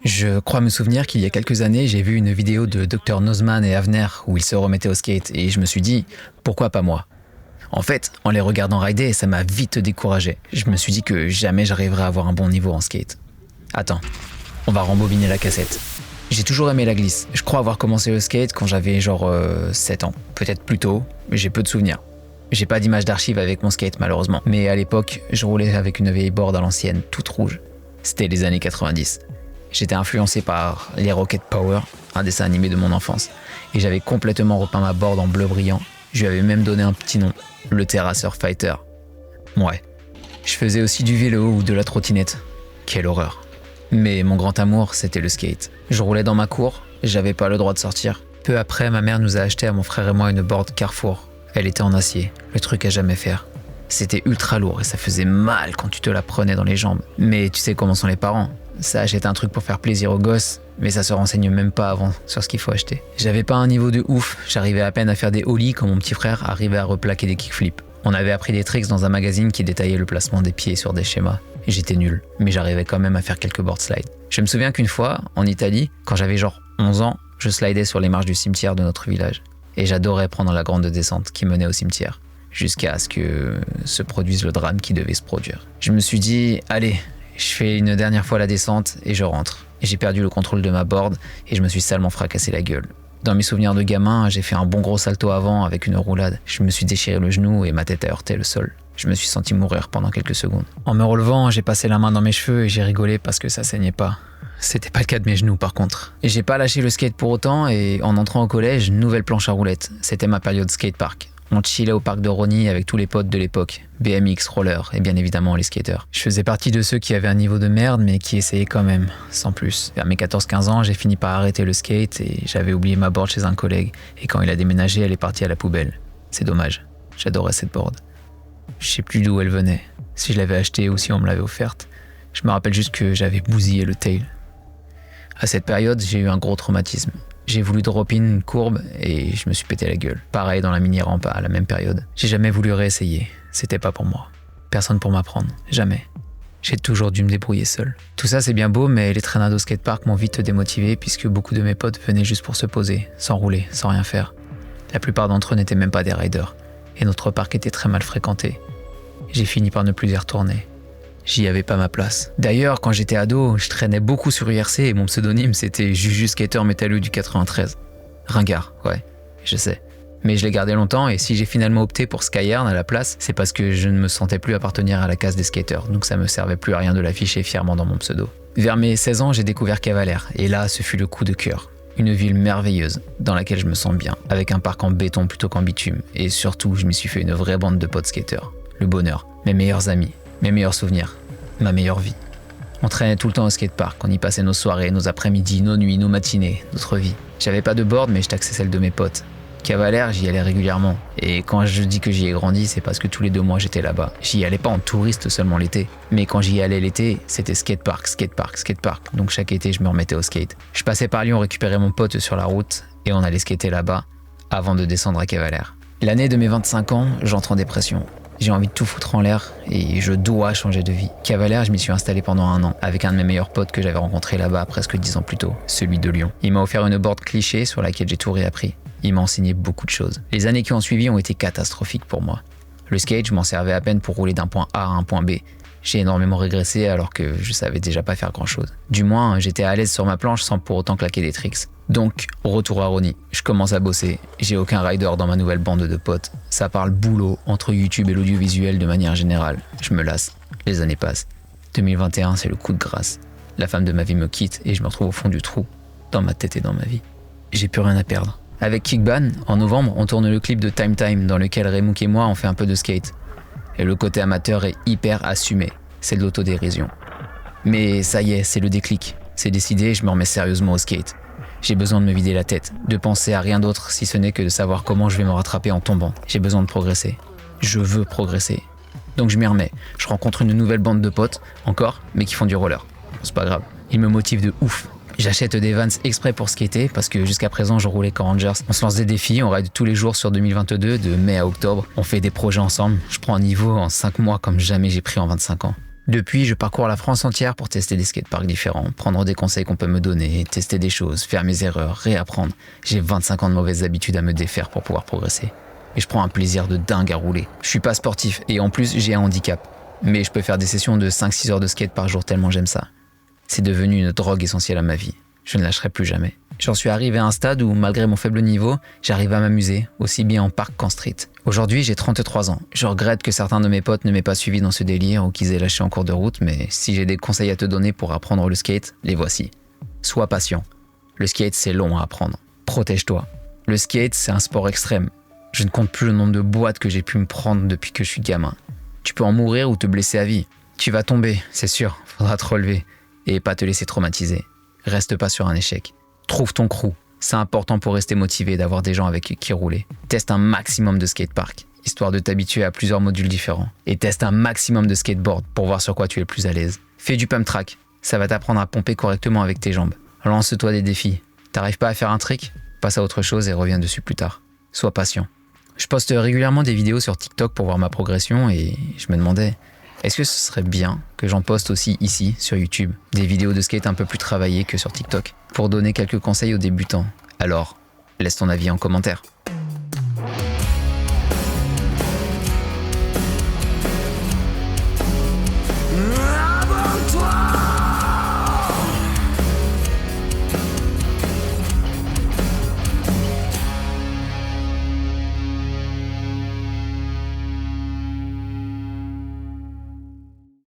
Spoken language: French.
Je crois me souvenir qu'il y a quelques années, j'ai vu une vidéo de Dr Nozman et Avner où ils se remettaient au skate et je me suis dit, pourquoi pas moi? En fait, en les regardant rider, ça m'a vite découragé. Je me suis dit que jamais j'arriverais à avoir un bon niveau en skate. Attends, on va rembobiner la cassette. J'ai toujours aimé la glisse. Je crois avoir commencé le skate quand j'avais 7 ans. Peut-être plus tôt, mais j'ai peu de souvenirs. J'ai pas d'image d'archive avec mon skate malheureusement. Mais à l'époque, je roulais avec une vieille board à l'ancienne, toute rouge. C'était les années 90. J'étais influencé par les Rocket Power, un dessin animé de mon enfance. Et j'avais complètement repeint ma board en bleu brillant. Je lui avais même donné un petit nom, le Terracer Fighter. Ouais. Je faisais aussi du vélo ou de la trottinette. Quelle horreur. Mais mon grand amour, c'était le skate. Je roulais dans ma cour, j'avais pas le droit de sortir. Peu après, ma mère nous a acheté à mon frère et moi une board Carrefour. Elle était en acier, le truc à jamais faire. C'était ultra lourd et ça faisait mal quand tu te la prenais dans les jambes. Mais tu sais comment sont les parents. Ça achète un truc pour faire plaisir aux gosses, mais ça se renseigne même pas avant sur ce qu'il faut acheter. J'avais pas un niveau de ouf, j'arrivais à peine à faire des ollies quand mon petit frère arrivait à replaquer des kickflips. On avait appris des tricks dans un magazine qui détaillait le placement des pieds sur des schémas. J'étais nul, mais j'arrivais quand même à faire quelques board slides. Je me souviens qu'une fois, en Italie, quand j'avais 11 ans, je slidais sur les marches du cimetière de notre village. Et j'adorais prendre la grande descente qui menait au cimetière, jusqu'à ce que se produise le drame qui devait se produire. Je me suis dit, allez, je fais une dernière fois la descente et je rentre. Et j'ai perdu le contrôle de ma board et je me suis salement fracassé la gueule. Dans mes souvenirs de gamin, j'ai fait un bon gros salto avant avec une roulade. Je me suis déchiré le genou et ma tête a heurté le sol. Je me suis senti mourir pendant quelques secondes. En me relevant, j'ai passé la main dans mes cheveux et j'ai rigolé parce que ça saignait pas. C'était pas le cas de mes genoux par contre. Et j'ai pas lâché le skate pour autant et en entrant au collège, nouvelle planche à roulettes. C'était ma période skatepark. On chillait au parc de Rosny avec tous les potes de l'époque. BMX, roller et bien évidemment les skateurs. Je faisais partie de ceux qui avaient un niveau de merde mais qui essayaient quand même, sans plus. Vers mes 14-15 ans, j'ai fini par arrêter le skate et j'avais oublié ma board chez un collègue. Et quand il a déménagé, elle est partie à la poubelle. C'est dommage. J'adorais cette board. Je sais plus d'où elle venait, si je l'avais achetée ou si on me l'avait offerte. Je me rappelle juste que j'avais bousillé le tail. À cette période, j'ai eu un gros traumatisme. J'ai voulu drop in une courbe et je me suis pété la gueule. Pareil dans la mini-rampe à la même période. J'ai jamais voulu réessayer. C'était pas pour moi. Personne pour m'apprendre. Jamais. J'ai toujours dû me débrouiller seul. Tout ça c'est bien beau, mais les traînades au skatepark m'ont vite démotivé puisque beaucoup de mes potes venaient juste pour se poser, sans rouler, sans rien faire. La plupart d'entre eux n'étaient même pas des riders. Et notre parc était très mal fréquenté. J'ai fini par ne plus y retourner. J'y avais pas ma place. D'ailleurs, quand j'étais ado, je traînais beaucoup sur URC et mon pseudonyme c'était Juju Skater Métalleux du 93. Ringard, ouais, je sais. Mais je l'ai gardé longtemps et si j'ai finalement opté pour Skyhard à la place, c'est parce que je ne me sentais plus appartenir à la case des skaters, donc ça me servait plus à rien de l'afficher fièrement dans mon pseudo. Vers mes 16 ans, j'ai découvert Cavalère et là, ce fut le coup de cœur. Une ville merveilleuse, dans laquelle je me sens bien, avec un parc en béton plutôt qu'en bitume, et surtout, je m'y suis fait une vraie bande de potes skateurs. Le bonheur, mes meilleurs amis, mes meilleurs souvenirs, ma meilleure vie. On traînait tout le temps au skatepark, on y passait nos soirées, nos après-midi, nos nuits, nos matinées, notre vie. J'avais pas de board, mais je taxais celle de mes potes. Cavalère, j'y allais régulièrement. Et quand je dis que j'y ai grandi, c'est parce que tous les 2 mois j'étais là-bas. J'y allais pas en touriste seulement l'été. Mais quand j'y allais l'été, c'était skatepark, skatepark, skatepark. Donc chaque été, je me remettais au skate. Je passais par Lyon récupérer mon pote sur la route et on allait skater là-bas avant de descendre à Cavalère. L'année de mes 25 ans, j'entre en dépression. J'ai envie de tout foutre en l'air et je dois changer de vie. Cavalère, je m'y suis installé pendant 1 an avec un de mes meilleurs potes que j'avais rencontré là-bas presque 10 ans plus tôt, celui de Lyon. Il m'a offert une board cliché sur laquelle j'ai tout réappris. Il m'a enseigné beaucoup de choses. Les années qui ont suivi ont été catastrophiques pour moi. Le skate, je m'en servais à peine pour rouler d'un point A à un point B. J'ai énormément régressé alors que je savais déjà pas faire grand-chose. Du moins, j'étais à l'aise sur ma planche sans pour autant claquer des tricks. Donc, retour à Rosny. Je commence à bosser. J'ai aucun rider dans ma nouvelle bande de potes. Ça parle boulot entre YouTube et l'audiovisuel de manière générale. Je me lasse. Les années passent. 2021, c'est le coup de grâce. La femme de ma vie me quitte et je me retrouve au fond du trou, dans ma tête et dans ma vie. J'ai plus rien à perdre. Avec Kickban, en novembre, on tourne le clip de Time Time dans lequel Remouk et moi on fait un peu de skate. Et le côté amateur est hyper assumé. C'est de l'autodérision. Mais ça y est, c'est le déclic. C'est décidé, je me remets sérieusement au skate. J'ai besoin de me vider la tête, de penser à rien d'autre si ce n'est que de savoir comment je vais me rattraper en tombant. J'ai besoin de progresser. Je veux progresser. Donc je m'y remets. Je rencontre une nouvelle bande de potes, encore, mais qui font du roller. C'est pas grave. Ils me motivent de ouf. J'achète des Vans exprès pour skater parce que jusqu'à présent je roulais qu'en Rangers. On se lance des défis, on ride tous les jours sur 2022 de mai à octobre. On fait des projets ensemble. Je prends un niveau en 5 mois comme jamais j'ai pris en 25 ans. Depuis, je parcours la France entière pour tester des skateparks différents, prendre des conseils qu'on peut me donner, tester des choses, faire mes erreurs, réapprendre. J'ai 25 ans de mauvaises habitudes à me défaire pour pouvoir progresser. Et je prends un plaisir de dingue à rouler. Je suis pas sportif et en plus j'ai un handicap. Mais je peux faire des sessions de 5-6 heures de skate par jour tellement j'aime ça. C'est devenu une drogue essentielle à ma vie. Je ne lâcherai plus jamais. J'en suis arrivé à un stade où, malgré mon faible niveau, j'arrive à m'amuser, aussi bien en parc qu'en street. Aujourd'hui, j'ai 33 ans. Je regrette que certains de mes potes ne m'aient pas suivi dans ce délire ou qu'ils aient lâché en cours de route, mais si j'ai des conseils à te donner pour apprendre le skate, les voici. Sois patient. Le skate, c'est long à apprendre. Protège-toi. Le skate, c'est un sport extrême. Je ne compte plus le nombre de boîtes que j'ai pu me prendre depuis que je suis gamin. Tu peux en mourir ou te blesser à vie. Tu vas tomber, c'est sûr, faudra te relever. Et pas te laisser traumatiser. Reste pas sur un échec. Trouve ton crew. C'est important pour rester motivé et d'avoir des gens avec qui rouler. Teste un maximum de skatepark, histoire de t'habituer à plusieurs modules différents. Et teste un maximum de skateboard pour voir sur quoi tu es le plus à l'aise. Fais du pump track, ça va t'apprendre à pomper correctement avec tes jambes. Lance-toi des défis. T'arrives pas à faire un trick? Passe à autre chose et reviens dessus plus tard. Sois patient. Je poste régulièrement des vidéos sur TikTok pour voir ma progression et je me demandais, est-ce que ce serait bien que j'en poste aussi ici, sur YouTube, des vidéos de skate un peu plus travaillées que sur TikTok, pour donner quelques conseils aux débutants? Alors, laisse ton avis en commentaire.